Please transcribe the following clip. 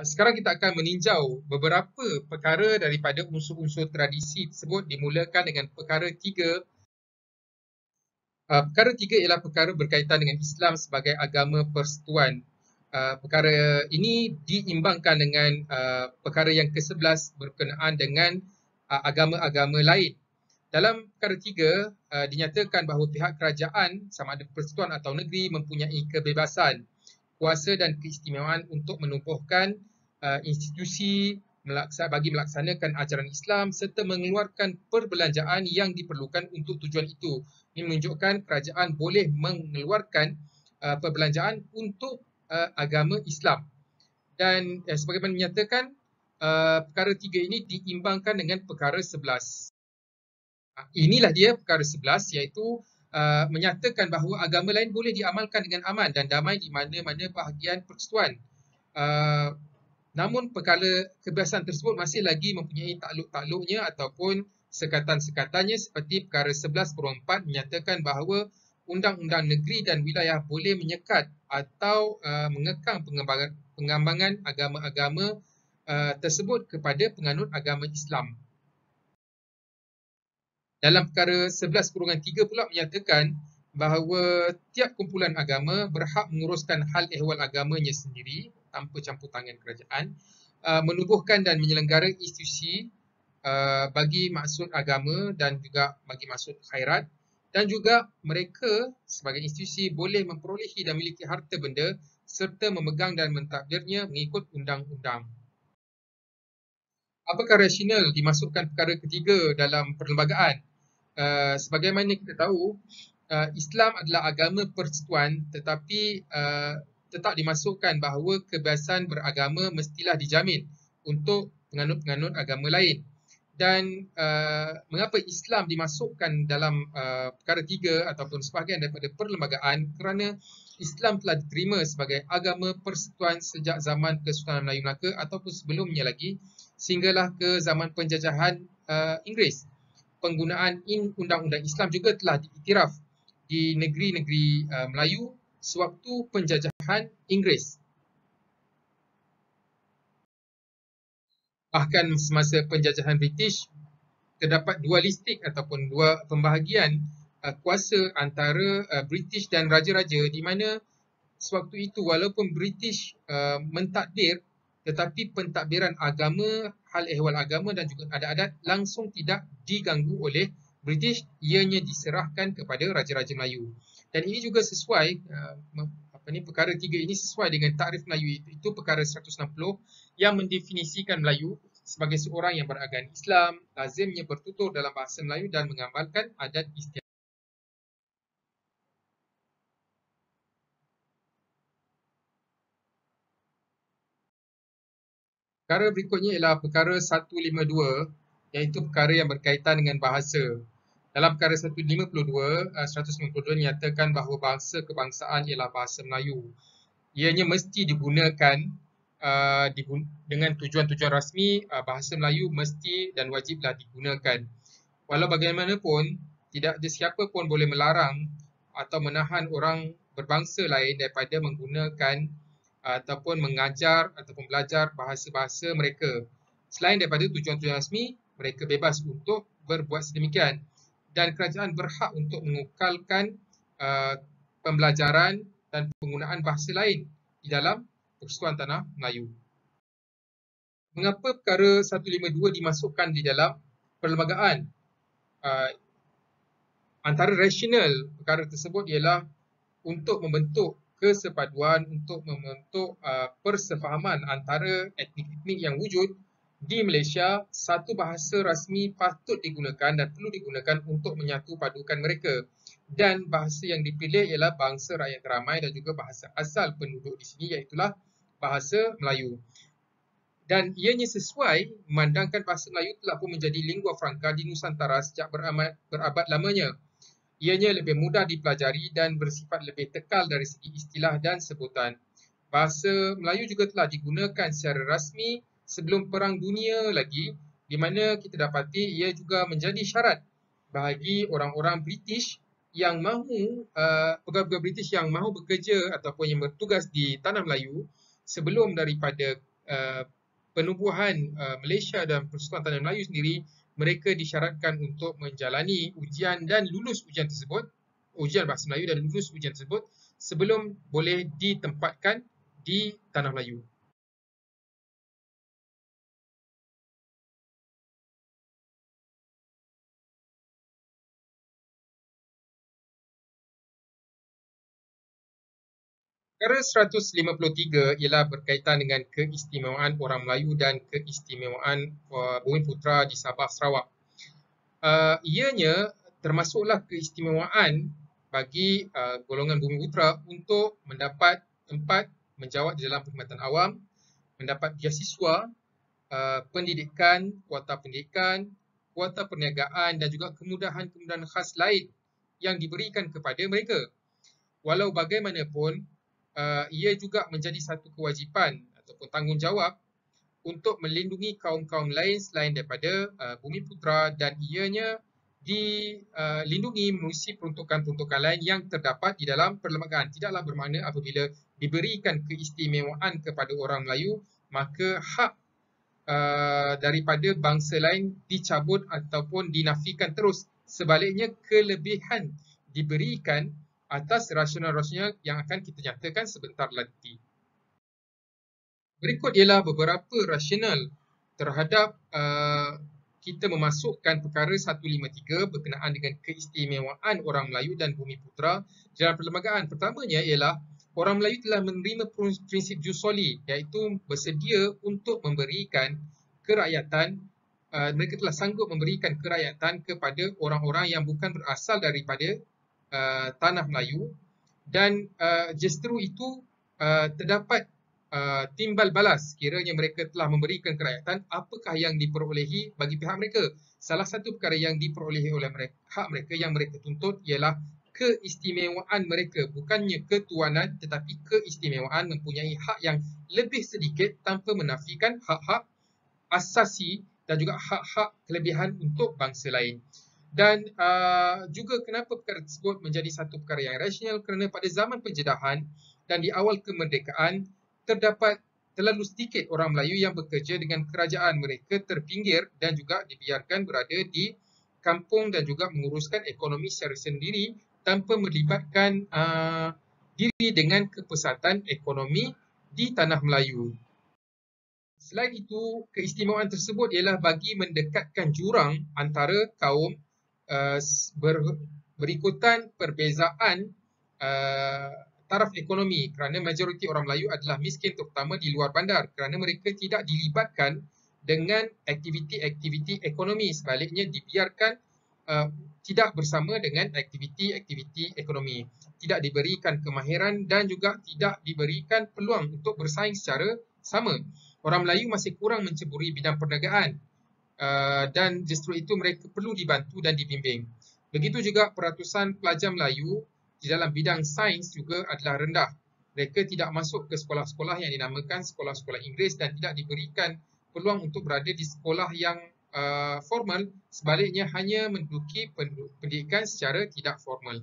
Sekarang kita akan meninjau beberapa perkara daripada unsur-unsur tradisi tersebut dimulakan dengan perkara tiga. Perkara tiga ialah perkara berkaitan dengan Islam sebagai agama persekutuan. Perkara ini diimbangkan dengan perkara yang ke-11 berkenaan dengan agama-agama lain. Dalam perkara tiga, dinyatakan bahawa pihak kerajaan sama ada persekutuan atau negeri mempunyai kebebasan, kuasa dan keistimewaan untuk menubuhkan institusi bagi melaksanakan ajaran Islam serta mengeluarkan perbelanjaan yang diperlukan untuk tujuan itu. Ini menunjukkan kerajaan boleh mengeluarkan perbelanjaan untuk agama Islam. Dan sebagaimana dinyatakan, perkara tiga ini diimbangkan dengan perkara 11. Inilah dia perkara 11, iaitu menyatakan bahawa agama lain boleh diamalkan dengan aman dan damai di mana-mana bahagian persekutuan. Namun perkara kebebasan tersebut masih lagi mempunyai takluk-takluknya ataupun sekatan-sekatannya, seperti perkara 11/4 menyatakan bahawa undang-undang negeri dan wilayah boleh menyekat atau mengekang pengembangan agama-agama tersebut kepada penganut agama Islam. Dalam perkara 11/3 pula menyatakan bahawa tiap kumpulan agama berhak menguruskan hal ehwal agamanya sendiri tanpa campur tangan kerajaan, menubuhkan dan menyelenggarai institusi bagi maksud agama dan juga bagi maksud khairat, dan juga mereka sebagai institusi boleh memperolehi dan memiliki harta benda serta memegang dan mentadbirnya mengikut undang-undang. Apakah rasional dimasukkan perkara ketiga dalam perlembagaan? Sebagaimana kita tahu, Islam adalah agama persekutuan, tetapi tetap dimasukkan bahawa kebebasan beragama mestilah dijamin untuk penganut-penganut agama lain. Dan mengapa Islam dimasukkan dalam perkara tiga ataupun sebahagian daripada perlembagaan? Kerana Islam telah diterima sebagai agama persekutuan sejak zaman Kesultanan Melayu Melaka ataupun sebelumnya lagi, sehinggalah ke zaman penjajahan Inggeris. Penggunaan undang-undang Islam juga telah diiktiraf di negeri-negeri Melayu sewaktu penjajahan Inggeris. Bahkan semasa penjajahan British, terdapat dualistik ataupun dua pembahagian kuasa antara British dan raja-raja, di mana sewaktu itu walaupun British mentadbir, tetapi pentadbiran agama, hal ehwal agama dan juga adat-adat langsung tidak diganggu oleh British, ianya diserahkan kepada raja-raja Melayu. Dan ini juga sesuai, perkara tiga ini sesuai dengan takrif Melayu, itu perkara 160 yang mendefinisikan Melayu sebagai seorang yang beragama Islam, lazimnya bertutur dalam bahasa Melayu dan mengamalkan adat istiadat. Perkara berikutnya ialah perkara 152, iaitu perkara yang berkaitan dengan bahasa. Dalam perkara 152 dinyatakan bahawa bahasa kebangsaan ialah bahasa Melayu. Ianya mesti digunakan dengan tujuan-tujuan rasmi. Bahasa Melayu mesti dan wajiblah digunakan. Walau bagaimanapun, tidak ada siapa pun boleh melarang atau menahan orang berbangsa lain daripada menggunakan ataupun mengajar ataupun belajar bahasa-bahasa mereka. Selain daripada tujuan-tujuan rasmi, mereka bebas untuk berbuat sedemikian. Dan kerajaan berhak untuk mengekalkan pembelajaran dan penggunaan bahasa lain di dalam persekutuan tanah Melayu. Mengapa perkara 152 dimasukkan di dalam perlembagaan? Antara rasional perkara tersebut ialah untuk membentuk kesepaduan, untuk membentuk persefahaman antara etnik-etnik yang wujud di Malaysia. Satu bahasa rasmi patut digunakan dan perlu digunakan untuk menyatu padukan mereka. Dan bahasa yang dipilih ialah bangsa rakyat ramai dan juga bahasa asal penduduk di sini, iaitulah bahasa Melayu. Dan ianya sesuai memandangkan bahasa Melayu telah pun menjadi lingua franca di Nusantara sejak berabad lamanya. Ianya lebih mudah dipelajari dan bersifat lebih tekal dari segi istilah dan sebutan. Bahasa Melayu juga telah digunakan secara rasmi sebelum Perang Dunia lagi, di mana kita dapati ia juga menjadi syarat bagi orang-orang British yang mahu, pegawai-pegawai British yang mahu bekerja ataupun yang bertugas di Tanah Melayu sebelum daripada penubuhan Malaysia dan Persekutuan Tanah Melayu sendiri, mereka disyaratkan untuk menjalani ujian dan lulus ujian tersebut, ujian Bahasa Melayu dan lulus ujian tersebut sebelum boleh ditempatkan di Tanah Melayu. Perkara 153 ialah berkaitan dengan keistimewaan orang Melayu dan keistimewaan Bumiputera di Sabah Sarawak. Ianya termasuklah keistimewaan bagi golongan Bumiputera untuk mendapat tempat menjawat di dalam perkhidmatan awam, mendapat beasiswa, pendidikan, kuota perniagaan dan juga kemudahan-kemudahan khas lain yang diberikan kepada mereka. Walau bagaimanapun, ia juga menjadi satu kewajipan ataupun tanggungjawab untuk melindungi kaum-kaum lain selain daripada Bumiputera, dan ianya dilindungi menerusi peruntukan-peruntukan lain yang terdapat di dalam perlembagaan. Tidaklah bermakna apabila diberikan keistimewaan kepada orang Melayu, maka hak daripada bangsa lain dicabut ataupun dinafikan terus. Sebaliknya, kelebihan diberikan atas rasional-rasional yang akan kita nyatakan sebentar lagi. Berikut ialah beberapa rasional terhadap kita memasukkan perkara 153 berkenaan dengan keistimewaan orang Melayu dan Bumiputera dalam perlembagaan. Pertamanya ialah orang Melayu telah menerima prinsip jus soli, iaitu bersedia untuk memberikan kerakyatan, mereka telah sanggup memberikan kerakyatan kepada orang-orang yang bukan berasal daripada Tanah Melayu, dan justru itu terdapat timbal balas kiranya mereka telah memberikan kerakyatan. Apakah yang diperolehi bagi pihak mereka? Salah satu perkara yang diperolehi oleh mereka, hak mereka yang mereka tuntut, ialah keistimewaan mereka, bukannya ketuanan tetapi keistimewaan, mempunyai hak yang lebih sedikit tanpa menafikan hak-hak asasi dan juga hak-hak kelebihan untuk bangsa lain. Dan juga kenapa perkara tersebut menjadi satu perkara yang rasional, kerana pada zaman penjedahan dan di awal kemerdekaan terdapat terlalu sedikit orang Melayu yang bekerja dengan kerajaan. Mereka terpinggir dan juga dibiarkan berada di kampung dan juga menguruskan ekonomi secara sendiri tanpa melibatkan diri dengan kepesatan ekonomi di Tanah Melayu. Selain itu, keistimewaan tersebut ialah bagi mendekatkan jurang antara kaum berikutan perbezaan taraf ekonomi, kerana majoriti orang Melayu adalah miskin, terutama di luar bandar, kerana mereka tidak dilibatkan dengan aktiviti-aktiviti ekonomi. Sebaliknya, dibiarkan tidak bersama dengan aktiviti-aktiviti ekonomi, tidak diberikan kemahiran dan juga tidak diberikan peluang untuk bersaing secara sama. Orang Melayu masih kurang menceburi bidang perniagaan, dan justru itu mereka perlu dibantu dan dibimbing. Begitu juga peratusan pelajar Melayu di dalam bidang sains juga adalah rendah. Mereka tidak masuk ke sekolah-sekolah yang dinamakan sekolah-sekolah Inggeris dan tidak diberikan peluang untuk berada di sekolah yang formal. Sebaliknya, hanya menduduki pendidikan secara tidak formal.